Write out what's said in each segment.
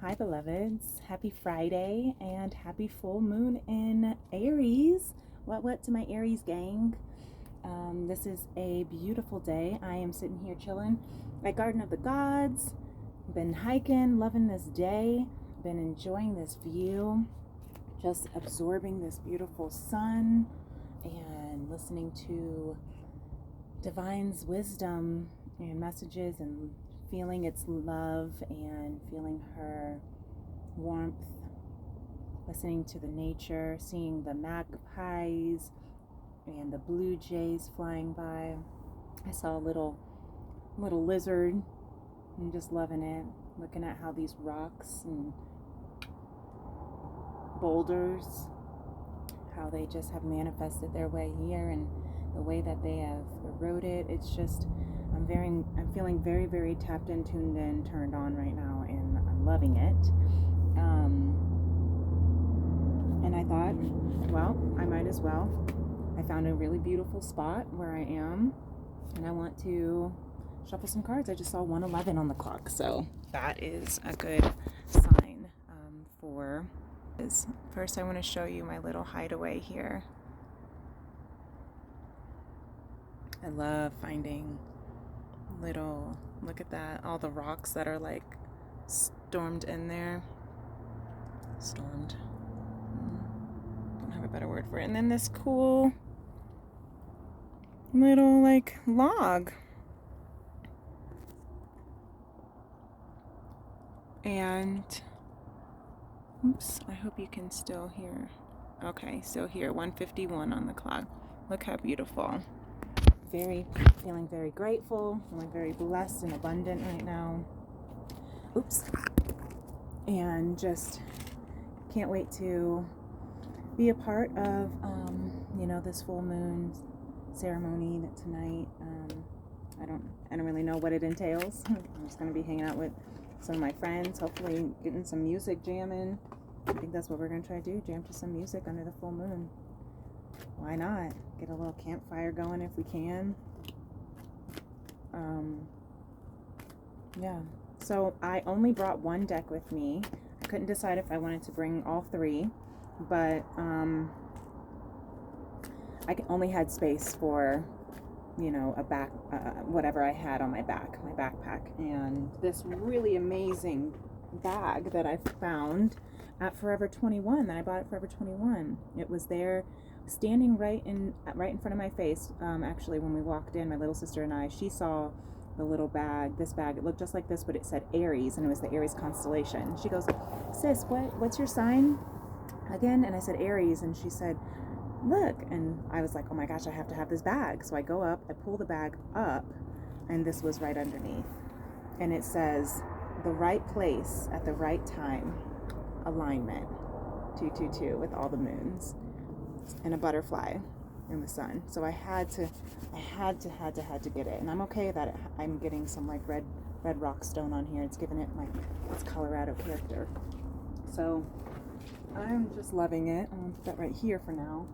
Hi, beloveds. Happy Friday and happy full moon in Aries. What to my Aries gang? This is a beautiful day. I am sitting here chilling at Garden of the Gods. Been hiking, loving this day. Been enjoying this view. Just absorbing this beautiful sun and listening to Divine's wisdom and messages and feeling its love and feeling her warmth, listening to the nature, seeing the magpies and the blue jays flying by. I saw a little lizard and just loving it, looking at how these rocks and boulders, how they just have manifested their way here and the way that they have eroded. It's just I'm feeling very, very tapped in, tuned in, turned on right now, and I'm loving it. And I thought, well, I might as well. I found a really beautiful spot where I am, and I want to shuffle some cards. I just saw 1:11 on the clock, so that is a good sign for. First, I want to show you my little hideaway here. I love finding look at that, all the rocks that are like stormed in there. Stormed. Don't have a better word for it. And then this cool little like log. And oops, I hope you can still hear. Okay, still here, 1:51 on the clock. Look how beautiful. Feeling very grateful, feeling very blessed and abundant right now. Oops. And just can't wait to be a part of, this full moon ceremony that tonight. I don't really know what it entails. I'm just going to be hanging out with some of my friends, hopefully getting some music jamming. I think that's what we're going to try to do, jam to some music under the full moon. Why not? Get a little campfire going if we can. Yeah. So I only brought one deck with me. I couldn't decide if I wanted to bring all three, but I only had space for, a back, whatever I had on my backpack, and this really amazing bag that I found at Forever 21 that I bought at Forever 21. It was there standing right in front of my face. Actually, when we walked in, my little sister and I, she saw the little bag, this bag. It looked just like this, but it said Aries, and it was the Aries constellation. She goes, "Sis, what's your sign again?" And I said Aries, and she said, "Look." And I was like, oh my gosh, I have to have this bag. So I go up, I pull the bag up, and this was right underneath. And it says, "The right place at the right time, alignment, 222 with all the moons." And a butterfly in the sun. So I had to get it. And I'm okay that I'm getting some like red rock stone on here. It's giving it its Colorado character. So I'm just loving it. I'm gonna put that right here for now.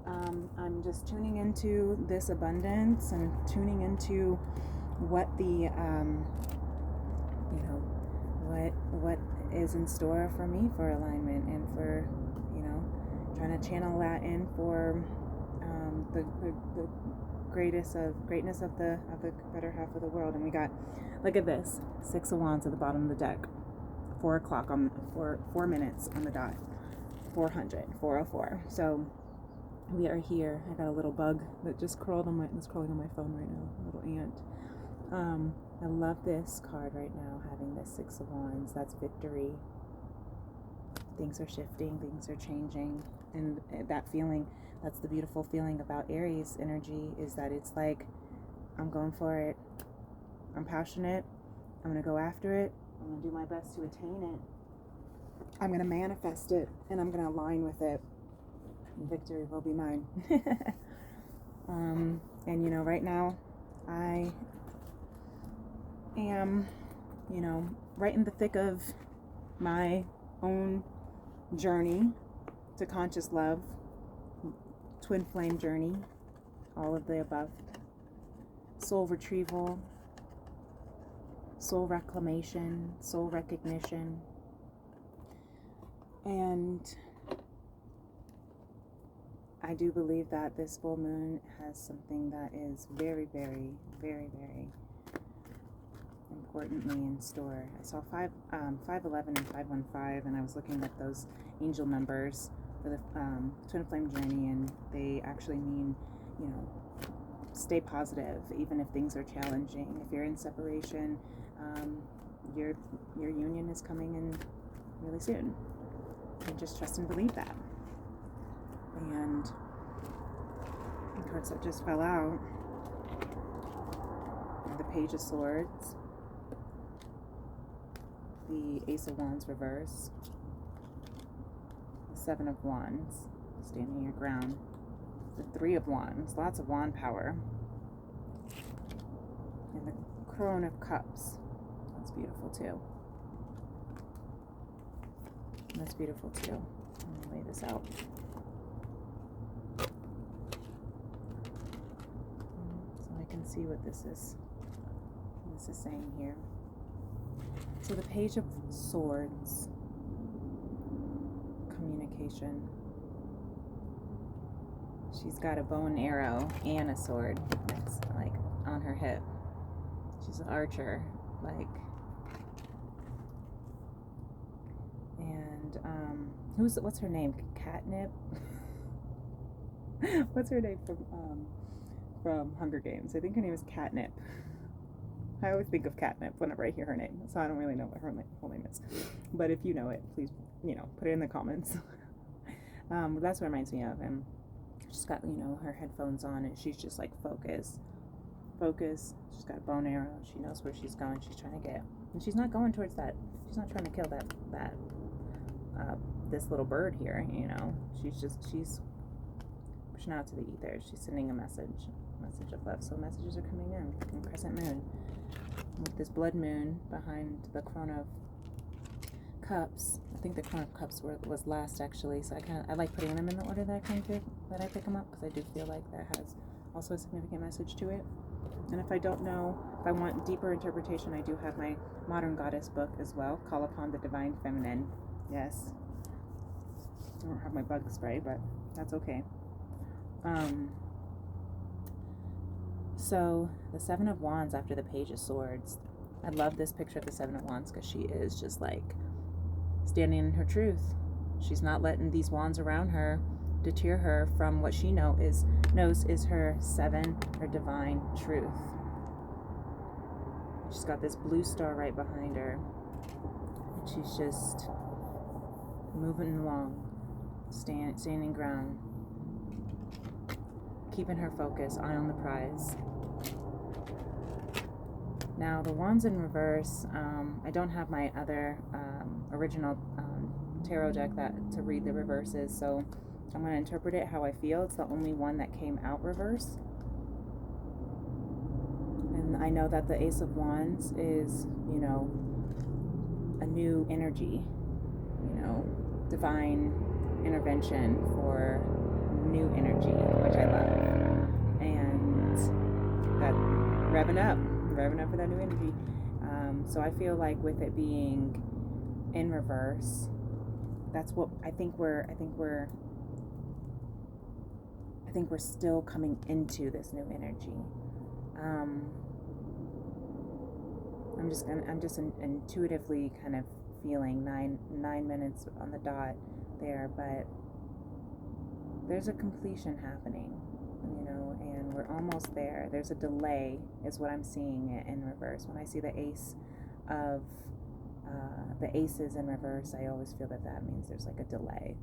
I'm just tuning into this abundance and tuning into what the what is in store for me for alignment, and for trying to channel that in for the greatness of the better half of the world. And we got, look at this, 6 of Wands at the bottom of the deck, 4 o'clock on 4 minutes on the dot, 404. So we are here. I got a little bug that just crawling on my phone right now, a little ant. I love this card right now, having this 6 of Wands. That's victory. Things are shifting, things are changing, and that feeling, that's the beautiful feeling about Aries energy, is that it's like, I'm going for it, I'm passionate, I'm going to go after it, I'm going to do my best to attain it, I'm going to manifest it, and I'm going to align with it, and victory will be mine. And right now I am right in the thick of my own journey to conscious love, twin flame journey, all of the above, soul retrieval, soul reclamation, soul recognition, And I do believe that this full moon has something that is very, very, very, very importantly in store. I saw 511 and 515, and I was looking at those angel numbers for the twin flame journey, and they actually mean, you know, stay positive even if things are challenging. If you're in separation, your union is coming in really soon, and just trust and believe that. And the cards that just fell out are the Page of Swords, the Ace of Wands reverse, the Seven of Wands, standing your ground, the Three of Wands, lots of wand power, and the Crone of Cups. That's beautiful too. That's beautiful too. Let me lay this out. So I can see what this is saying here. So the Page of Swords, communication. She's got a bow and arrow and a sword that's like on her hip. She's an archer, like. And what's her name? Catnip? What's her name from Hunger Games? I think her name is Catnip. I always think of Catnip whenever I hear her name, so I don't really know what her whole name is. But if you know it, please, put it in the comments. That's what it reminds me of. And she's got, her headphones on, and she's just like focus. She's got a bow and arrow. She knows where she's going. She's trying to get, and she's not going towards that. She's not trying to kill that this little bird here. She's pushing out to the ether. She's sending a message of love. So messages are coming in crescent moon, with this blood moon behind the Crone of Cups. I think the Crone of Cups was last, actually, so I like putting them in the order that I pick them up, because I do feel like that has also a significant message to it. And if I don't know, if I want deeper interpretation, I do have my Modern Goddess book as well, Call Upon the Divine Feminine. Yes, I don't have my bug spray, but that's okay. So the Seven of Wands after the Page of Swords. I love this picture of the Seven of Wands, because she is just like standing in her truth. She's not letting these wands around her deter her from what she knows is her her divine truth. She's got this blue star right behind her, and she's just moving along, standing ground, keeping her focus, eye on the prize. Now the wands in reverse, I don't have my other original tarot deck to read the reverses, so I'm going to interpret it how I feel. It's the only one that came out reverse. And I know that the Ace of Wands is, a new energy, divine intervention for new energy, which I love. And that revving up for that new energy. So I feel like with it being in reverse, that's what I think we're still coming into this new energy. I'm just intuitively kind of feeling 9 minutes on the dot there, but there's a completion happening, and we're almost there. There's a delay, is what I'm seeing it in reverse. When I see the aces in reverse, I always feel that means there's like a delay.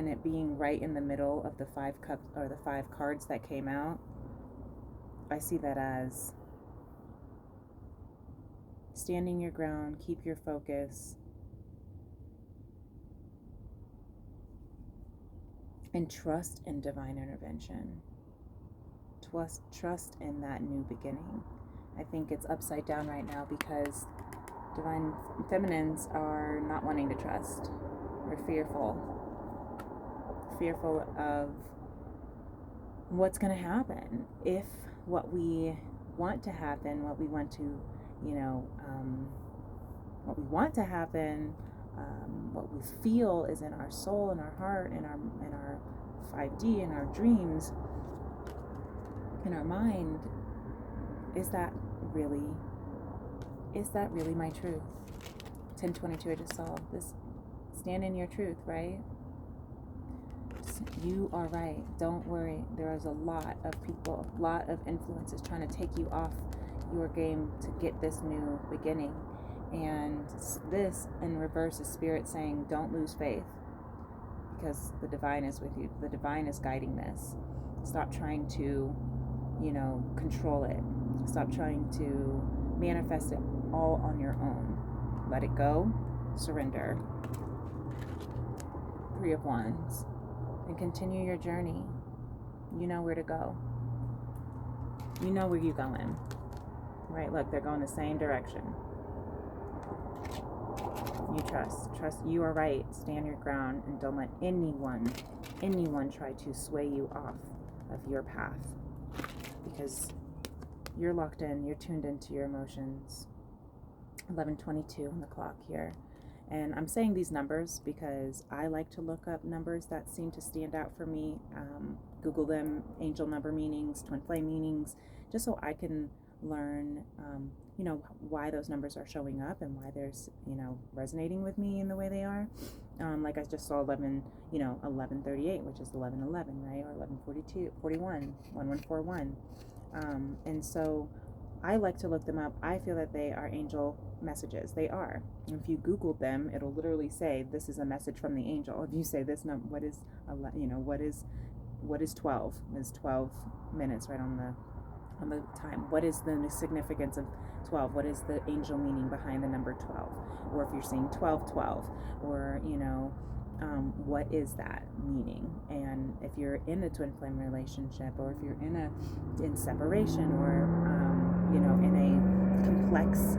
It being right in the middle of the 5 cups, or the 5 cards that came out, I see that as standing your ground, keep your focus, and trust in divine intervention. Trust in that new beginning. I think it's upside down right now because divine feminines are not wanting to trust. We're fearful of what's going to happen if what we want to happen, what we want to, what we want to happen, what we feel is in our soul, in our heart, in our 5D, in our dreams, in our mind. Is that really my truth? 1022, I just saw this. Stand in your truth, right? You are right. Don't worry. There is a lot of people, a lot of influences trying to take you off your game to get this new beginning. And this in reverse is spirit saying, don't lose faith, because the divine is with you. The divine is guiding this. Stop trying to, control it. Stop trying to manifest it all on your own. Let it go. Surrender. 3 of Wands. And continue your journey. You know where to go. You know where you're going. Right? Look, they're going the same direction. You trust you are right. Stand your ground and don't let anyone try to sway you off of your path, because you're locked in, you're tuned into your emotions. 11:22 on the clock here. And I'm saying these numbers because I like to look up numbers that seem to stand out for me. Google them, angel number meanings, twin flame meanings, just so I can learn, why those numbers are showing up and why they're, resonating with me in the way they are. Like I just saw 1138, which is 1111, right? Or 1142, 41, 1141. And so I like to look them up. I feel that they are angel messages. They are. And if you Google them, it'll literally say, this is a message from the angel. If you say this number, what is 12? Is 12 minutes right on the time. What is the significance of 12? What is the angel meaning behind the number 12? Or if you're saying 1212, or what is that meaning? And if you're in a twin flame relationship, or if you're in separation, or in a complex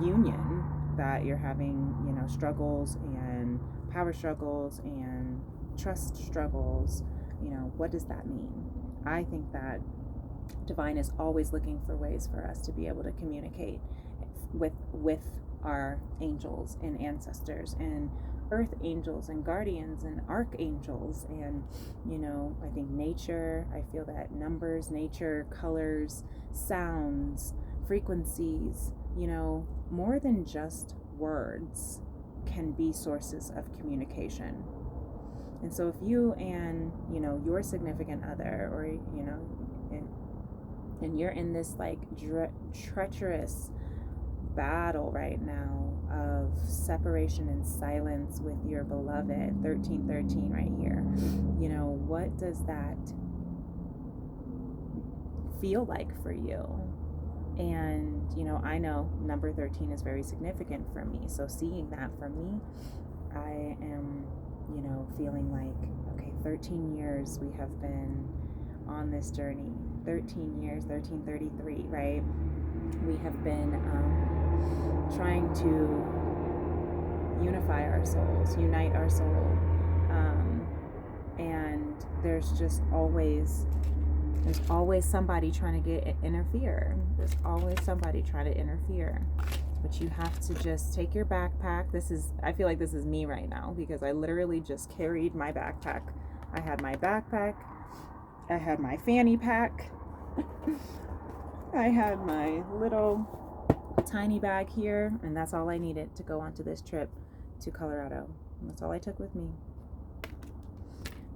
union that you're having, struggles and power struggles and trust struggles, what does that mean? I think that divine is always looking for ways for us to be able to communicate with our angels and ancestors and earth angels and guardians and archangels. And I think nature, I feel that numbers, nature, colors, sounds, frequencies, more than just words, can be sources of communication. And so if you and your significant other, or and you're in this like treacherous battle right now of separation and silence with your beloved, 1313 right here, what does that feel like for you? And I know number 13 is very significant for me, so seeing that for me, I am feeling like, okay, 13 years we have been on this journey. 13 years, 1333, right? We have been trying to unify our souls, unite our soul, and there's always somebody trying to interfere. There's always somebody trying to interfere. But you have to just take your backpack. I feel like this is me right now, because I literally just carried my backpack. I had my backpack. I had my fanny pack. I had my little tiny bag here, and that's all I needed to go onto this trip to Colorado. And that's all I took with me.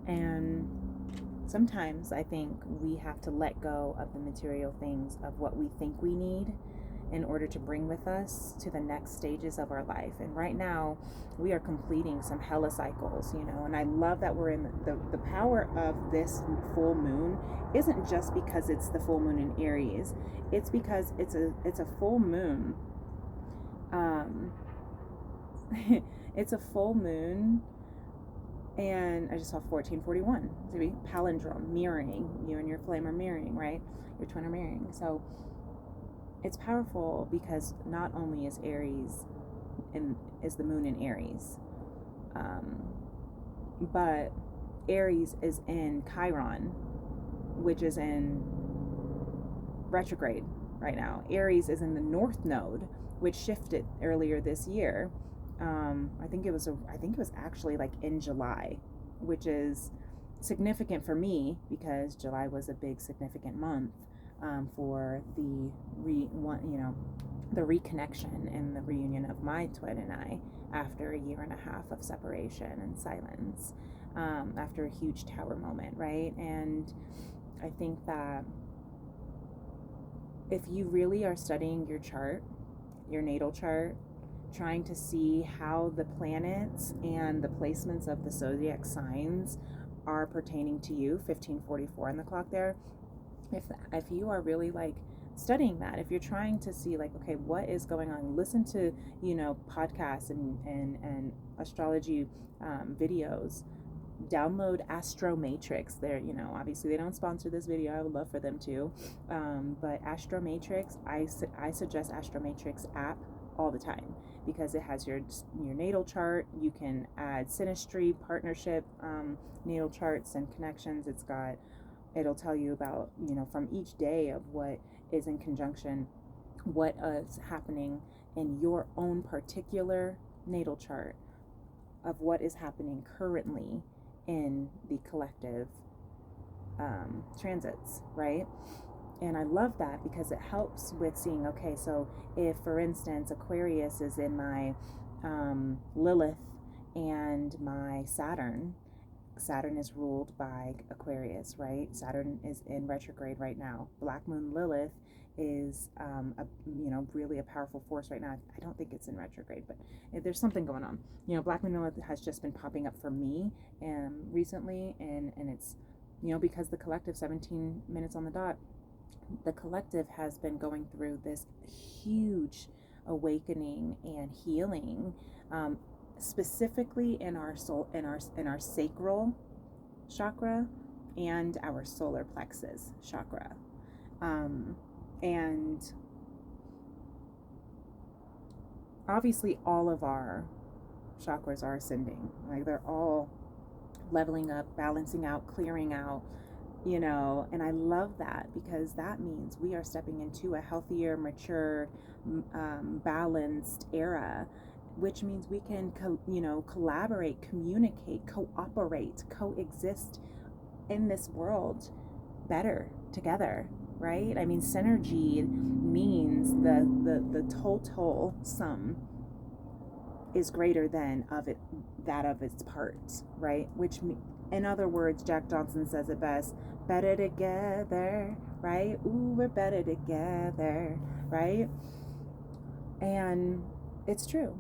And sometimes I think we have to let go of the material things of what we think we need in order to bring with us to the next stages of our life. And right now we are completing some hella cycles, and I love that we're in the power of this full moon isn't just because it's the full moon in Aries. It's because it's a full moon. It's a full moon. And I just saw 1441. So be palindrome, mirroring. You and your flame are mirroring, right? Your twin are mirroring. So it's powerful because not only is Aries is the moon in Aries, but Aries is in Chiron, which is in retrograde right now. Aries is in the North Node, which shifted earlier this year. I think it was actually like in July, which is significant for me because July was a big significant month for the the reconnection and the reunion of my twin and I after a year and a half of separation and silence, after a huge tower moment, right? And I think that if you really are studying your chart, your natal chart, trying to see how the planets and the placements of the zodiac signs are pertaining to you, 1544 on the clock there, if you are really like studying that, if you're trying to see like, okay, what is going on, listen to, podcasts and astrology videos, download Astro Matrix. They're, obviously they don't sponsor this video, I would love for them to, but Astro Matrix, I suggest Astro Matrix app all the time because it has your natal chart. You can add synastry, partnership, natal charts and connections. It'll tell you about, from each day of what is in conjunction, what is happening in your own particular natal chart, of what is happening currently in the collective transits, right? And I love that because it helps with seeing, okay, so if, for instance, Aquarius is in my Lilith and my Saturn is ruled by Aquarius, right? Saturn is in retrograde right now. Black Moon Lilith is really a powerful force right now. I don't think it's in retrograde, but there's something going on. Black Moon Lilith has just been popping up for me recently, and it's because the collective, 17 minutes on the dot, the collective has been going through this huge awakening and healing, specifically in our soul, in our sacral chakra and our solar plexus chakra, and obviously all of our chakras are ascending, like they're all leveling up, balancing out, clearing out, and I love that because that means we are stepping into a healthier, mature, balanced era, which means we can collaborate, communicate, cooperate, coexist in this world better together, right? I mean, synergy means the total sum is greater than that of its parts, right? Which, in other words, Jack Johnson says it best: better together, right? Ooh, we're better together, right? And it's true.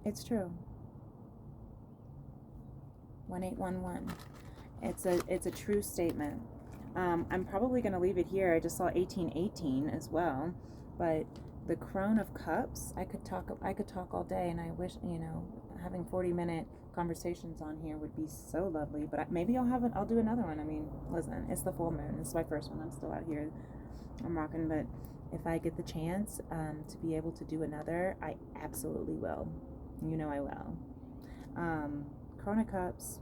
It's true. 1811. It's a true statement. I'm probably going to leave it here. I just saw 1818 as well, but the Crone of Cups, I could talk all day, and I wish, having 40-minute conversations on here would be so lovely, but maybe I'll do another one. I mean, listen, it's the full moon. It's my first one. I'm still out here. I'm rocking, but if I get the chance to be able to do another, I absolutely will. I will. Crone of Cups.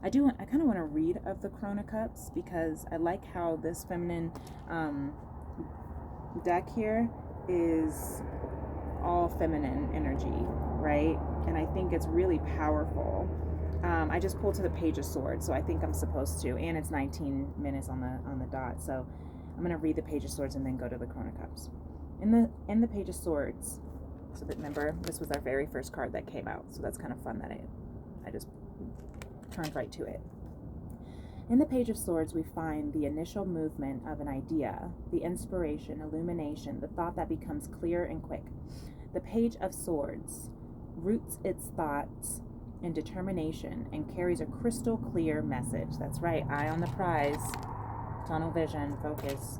I kind of want to read of the Crone of Cups because I like how this feminine deck here is all feminine energy, right? And I think it's really powerful. I just pulled to the Page of Swords, so I think I'm supposed to, and it's 19 minutes on the dot, so I'm going to read the Page of Swords and then go to the Crone of Cups. In the Page of Swords, so that, remember, this was our very first card that came out, so that's kind of fun that I just turned right to it. In the Page of Swords, we find the initial movement of an idea, the inspiration, illumination, the thought that becomes clear and quick. The Page of Swords roots its thoughts in determination and carries a crystal clear message. That's right, eye on the prize, tunnel vision, focus.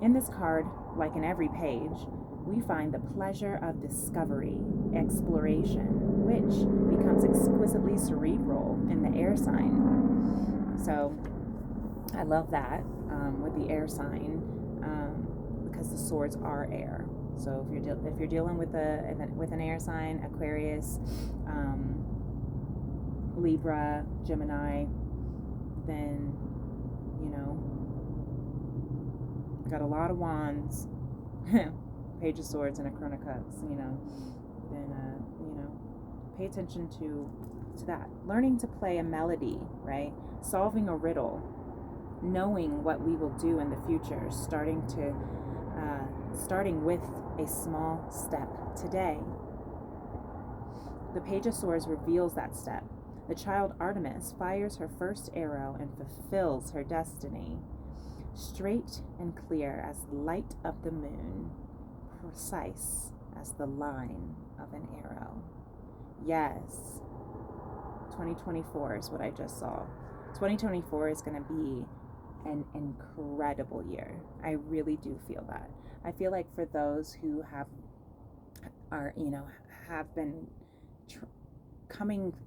In this card, like in every page, we find the pleasure of discovery, exploration, which becomes exquisitely cerebral in the air sign. So I love that with the air sign, because the swords are air. So if you're dealing with an air sign, Aquarius, Libra, Gemini, then you know, got a lot of wands, Page of Swords and a Crown of Cups, you know, then, you know, pay attention to that. Learning to play a melody, right? Solving a riddle, knowing what we will do in the future, starting with a small step today. The Page of Swords reveals that step. The child Artemis fires her first arrow and fulfills her destiny. Straight and clear as the light of the moon, precise as the line of an arrow. Yes, 2024 is what I just saw. 2024 is going to be an incredible year. I really do feel that. I feel like for those who have been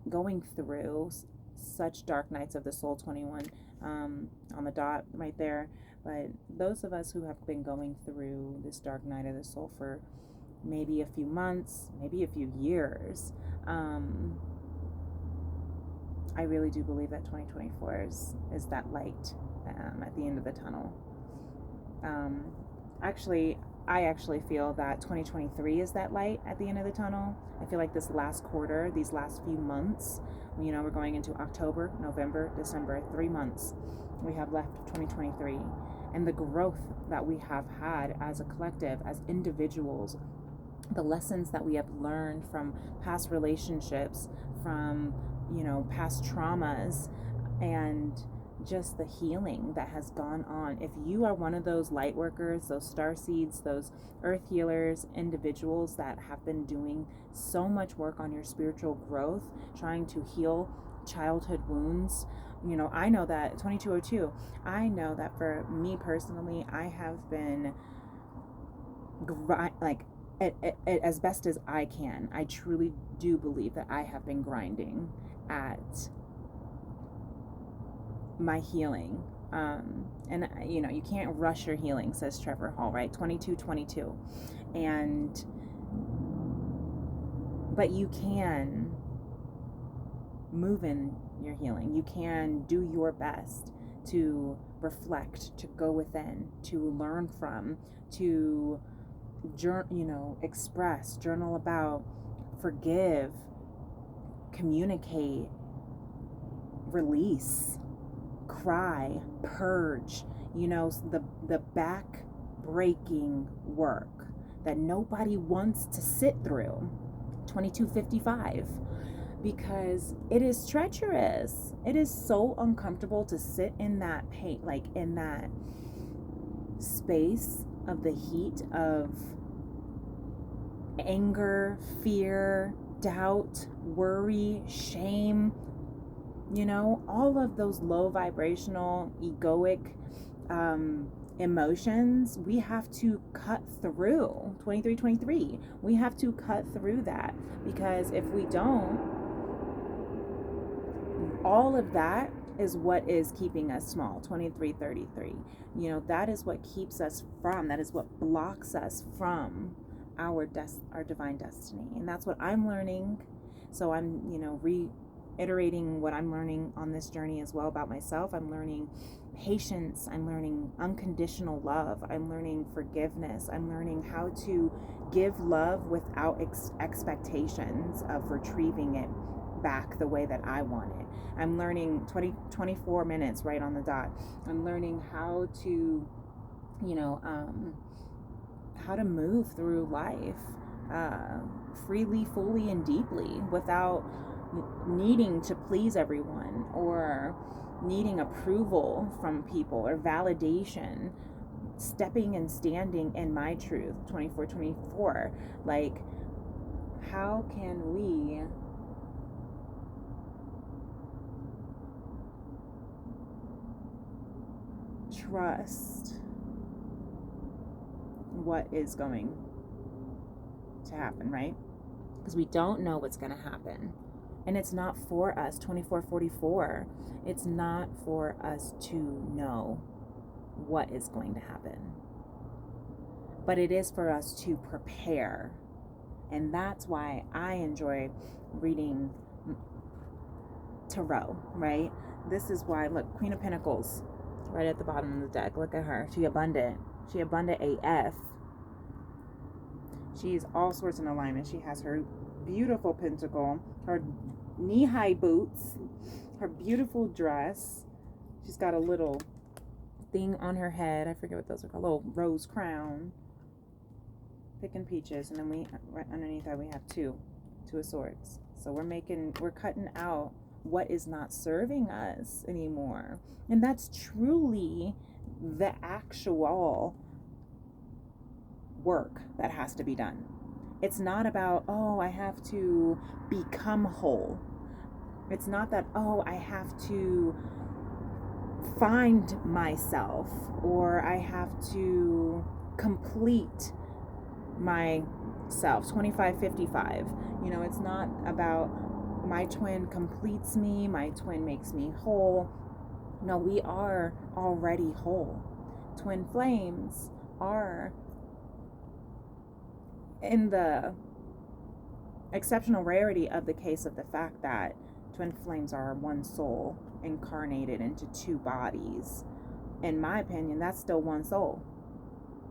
going through such dark nights of the soul, 21 on the dot right there, but those of us who have been going through this dark night of the soul for maybe a few months, maybe a few years, I really do believe that 2024 is that light at the end of the tunnel. I actually feel that 2023 is that light at the end of the tunnel. I feel like this last quarter, these last few months, you know, we're going into October, November, December, 3 months we have left of 2023. And the growth that we have had as a collective, as individuals, the lessons that we have learned from past relationships, from, you know, past traumas, and just the healing that has gone on. If you are one of those light workers, those star seeds, those earth healers, individuals that have been doing so much work on your spiritual growth, trying to heal childhood wounds, you know, I know that 2202, I know that for me personally, I have been as best as I can. I truly do believe that I have been grinding at my healing. And you know, you can't rush your healing, says Trevor Hall, right? 2222. But you can move in your healing. You can do your best to reflect, to go within, to learn from, to express, journal about, forgive, communicate, release, cry, purge, the back breaking work that nobody wants to sit through. 2255, because it is treacherous. It is so uncomfortable to sit in that pain, like in that space of the heat of anger, fear, doubt, worry, shame, all of those low vibrational, egoic emotions. We have to cut through 2323. We have to cut through that, because if we don't, all of that is what is keeping us small. 2333. That is what keeps us from, that is what blocks us from our divine destiny. And that's what I'm learning. So I'm, reiterating what I'm learning on this journey as well about myself. I'm learning patience. I'm learning unconditional love. I'm learning forgiveness. I'm learning how to give love without expectations of retrieving it back the way that I want it. I'm learning 24 minutes right on the dot. I'm learning how to, how to move through life freely, fully, and deeply without needing to please everyone or needing approval from people or validation. Stepping and standing in my truth. 2424. Like, how can we trust what is going to happen, right? Because we don't know what's going to happen. And it's not for us. 2444. It's not for us to know what is going to happen. But it is for us to prepare. And that's why I enjoy reading tarot, right? This is why, look, Queen of Pentacles, right at the bottom of the deck. Look at her. She abundant. She abundant AF. She's all sorts in alignment. She has her beautiful pentacle, her knee-high boots, her beautiful dress. She's got a little thing on her head. I forget what those are called. A little rose crown. Picking peaches. And then we, right underneath that, we have two of swords. So we're cutting out what is not serving us anymore. And that's truly the actual work that has to be done. It's not about, oh, I have to become whole. It's not that, oh, I have to find myself, or I have to complete myself. 25-55. You know, it's not about my twin completes me, my twin makes me whole. No, we are already whole. Twin flames are, in the exceptional rarity of the case of the fact that twin flames are one soul incarnated into two bodies, in my opinion, that's still one soul,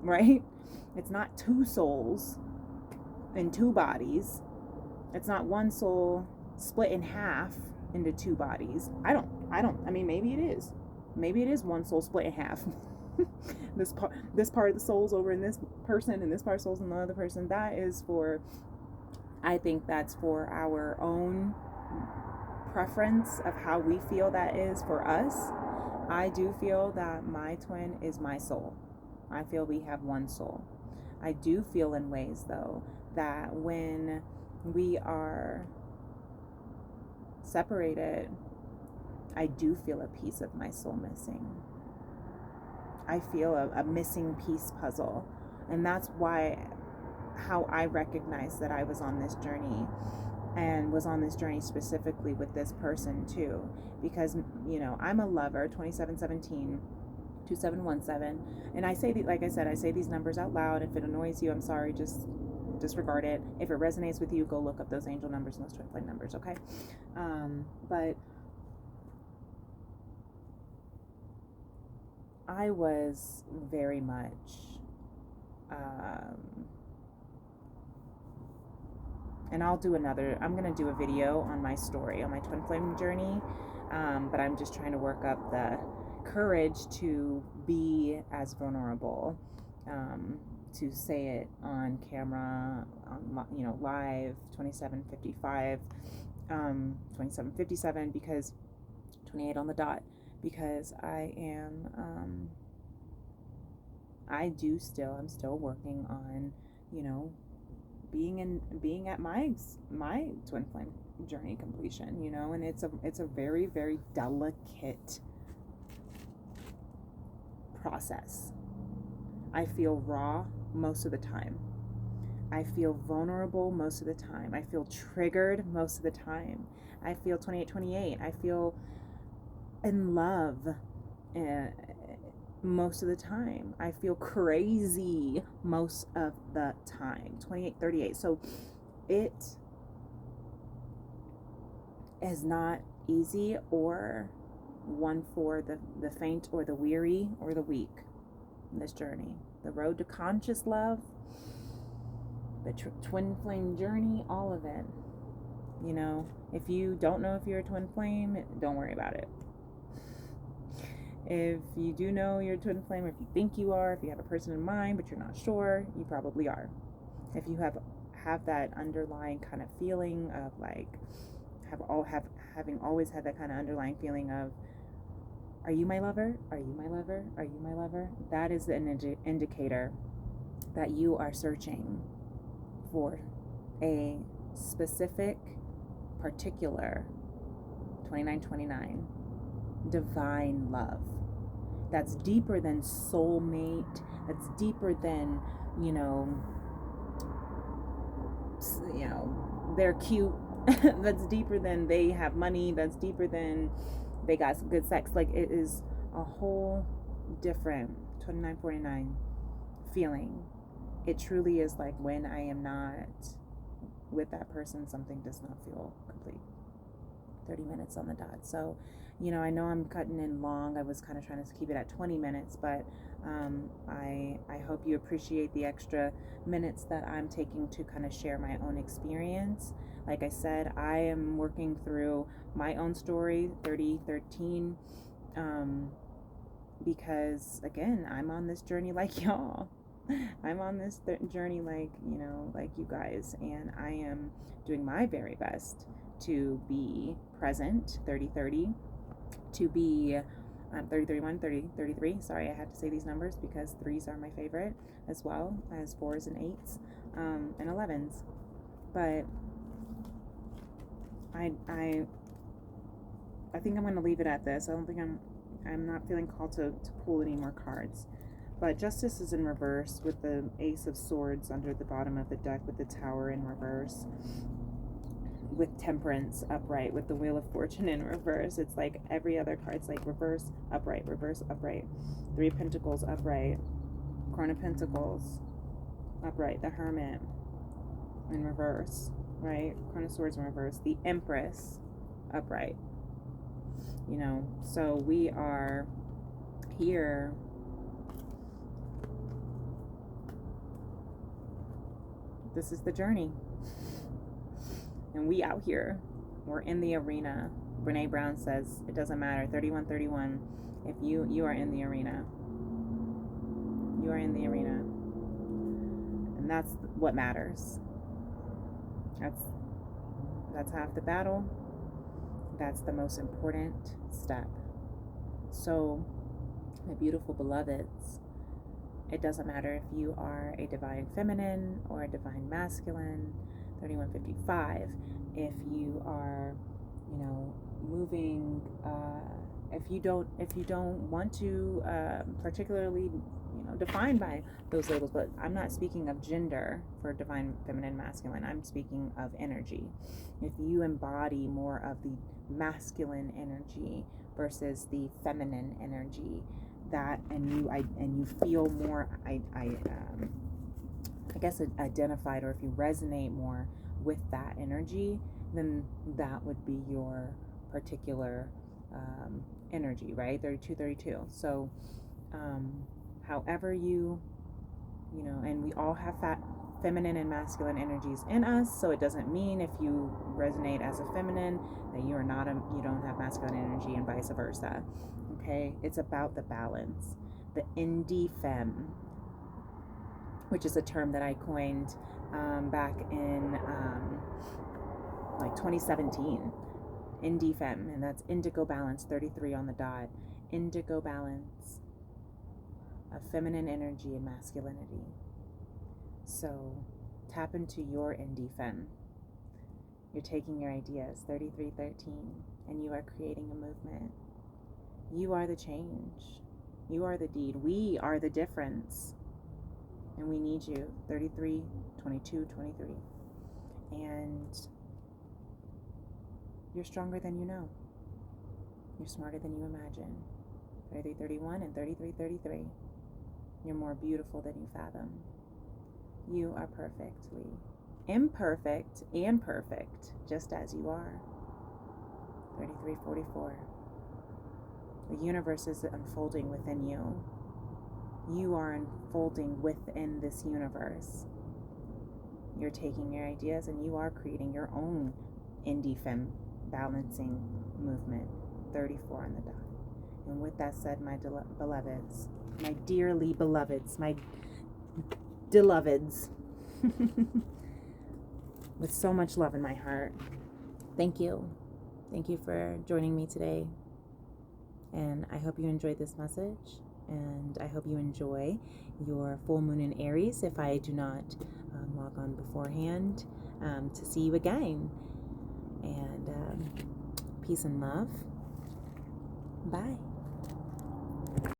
right? It's not two souls in two bodies. It's not one soul split in half into two bodies. I mean, maybe it is. Maybe it is one soul split in half. This part of the soul's over in this person, and this part of the soul's in the other person. That is for, I think that's for our own preference of how we feel that is for us. I do feel that my twin is my soul. I feel we have one soul. I do feel in ways, though, that when we are separated, I do feel a piece of my soul missing. I feel a missing piece puzzle. And that's how I recognized that I was on this journey, and was on this journey specifically with this person too. Because, you know, I'm a lover, 2717, 2717. And I say, like I said, I say these numbers out loud. If it annoys you, I'm sorry, just disregard it. If it resonates with you, go look up those angel numbers and those twin flame numbers, okay? But I was very much, and I'm going to do a video on my story, on my twin flame journey, but I'm just trying to work up the courage to be as vulnerable, to say it on camera, you know, live, 2755, 2757, because 28 on the dot, because I'm still working on, you know, being at my twin flame journey completion, you know, and it's a very, very delicate process. I feel raw most of the time. I feel vulnerable most of the time. I feel triggered most of the time. I feel 2828. I feel in love most of the time. I feel crazy most of the time. 2838. So it is not easy, or one for the faint or the weary or the weak in this journey. The road to conscious love, the twin flame journey, all of it. You know, if you don't know if you're a twin flame, don't worry about it. If you do know you're a twin flame, or if you think you are, if you have a person in mind but you're not sure, you probably are. If you have that underlying kind of feeling of like, having always had that kind of underlying feeling of, are you my lover? Are you my lover? Are you my lover? That is an indicator that you are searching for a specific, particular 2929 divine love. That's deeper than soulmate. That's deeper than, you know, they're cute. That's deeper than they have money. That's deeper than they got some good sex. Like, it is a whole different 2949 feeling. It truly is like, when I am not with that person, something does not feel complete. 30 minutes on the dot. So, you know, I know I'm cutting in long. I was kind of trying to keep it at 20 minutes, but I hope you appreciate the extra minutes that I'm taking to kind of share my own experience. Like I said, I am working through my own story, 3013, because again, I'm on this journey like y'all. I'm on this journey like, you know, like you guys, and I am doing my very best to be present, 3030, to be 3031, 3033. Sorry, I had to say these numbers because 3s are my favorite, as well as 4s and 8s, and 11s. But I think I'm going to leave it at this. I don't think I'm not feeling called to pull any more cards. But Justice is in reverse with the Ace of Swords under the bottom of the deck, with the Tower in reverse, with Temperance upright, with the Wheel of Fortune in reverse. It's like every other card. It's like reverse, upright, reverse, upright. 3 of Pentacles upright, Crown of Pentacles upright, the Hermit in reverse, right? Crown of Swords in reverse, the Empress upright. You know, so we are here. This is the journey. And we out here. We're in the arena. Brene Brown says it doesn't matter. 3131. If you are in the arena. You are in the arena. And that's what matters. That's half the battle. That's the most important step. So, my beautiful beloveds, it doesn't matter if you are a divine feminine or a divine masculine, 3155. If you are, you know, moving, if you don't want to particularly, you know, define by those labels, but I'm not speaking of gender for divine feminine masculine. I'm speaking of energy. If you embody more of the masculine energy versus the feminine energy, that and you feel more I guess identified, or if you resonate more with that energy, then that would be your particular energy, right? 3232. So however you know, and we all have feminine and masculine energies in us, so it doesn't mean if you resonate as a feminine that you don't have masculine energy, and vice versa. Okay, it's about the balance. The indie femme, which is a term that I coined back in like 2017. Indie femme, and that's indigo balance, 33 on the dot. Indigo balance of feminine energy and masculinity. So tap into your indie femme. You're taking your ideas, 3313, and you are creating a movement. You are the change. You are the deed. We are the difference. And we need you, 33, 22, 23. And you're stronger than you know. You're smarter than you imagine. 3331 and 3333. You're more beautiful than you fathom. You are perfectly imperfect and perfect, just as you are. 3344. The universe is unfolding within you. You are unfolding within this universe. You're taking your ideas and you are creating your own indie femme balancing movement, 34 on the dot. And with that said, my beloveds, my dearly beloveds, my beloveds, with so much love in my heart, thank you. Thank you for joining me today. And I hope you enjoyed this message. And I hope you enjoy your full moon in Aries if I do not log on beforehand to see you again. And peace and love. Bye.